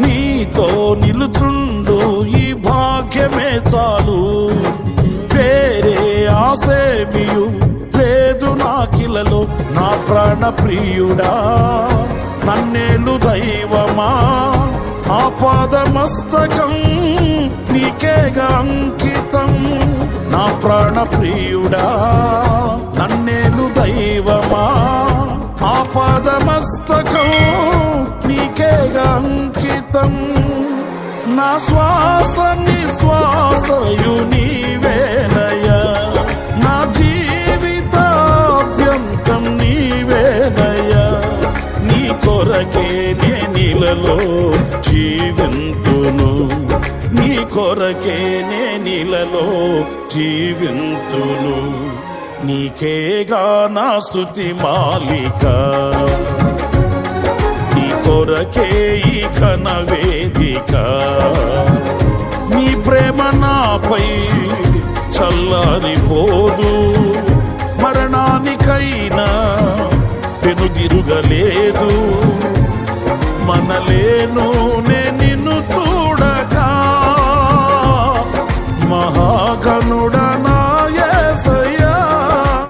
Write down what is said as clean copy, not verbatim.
నీతో నిలుచుండు ఈ భాగ్యమే చాలు. వేరే ఆసేమియు లేదు నాకిలలో. నా ప్రాణ ప్రియుడా నన్నేలు దైవమా, ఆపాదమస్తకం నీకేగా అంకితం. నా ప్రాణ ప్రియుడా నన్నేలు దైవమా, ఆపాదమస్తకం నీకేగా అంకితం. నా శ్వాస నిశ్వాసయు నీవేనయ్యా, నా జీవితాద్యంతం నీవేనయ్యా. నీ కొరకే నే నీలలో జీవింతును, నీ కొరకే నే నీలలో జీవింతును. నీకేగా నా స్తుతి మాలిక, నీ కొరకే ఈ ఘన వేదిక. నీ ప్రేమ నాపై చల్లారిపోదు, మరణానికైనా పెనుదిరుగలే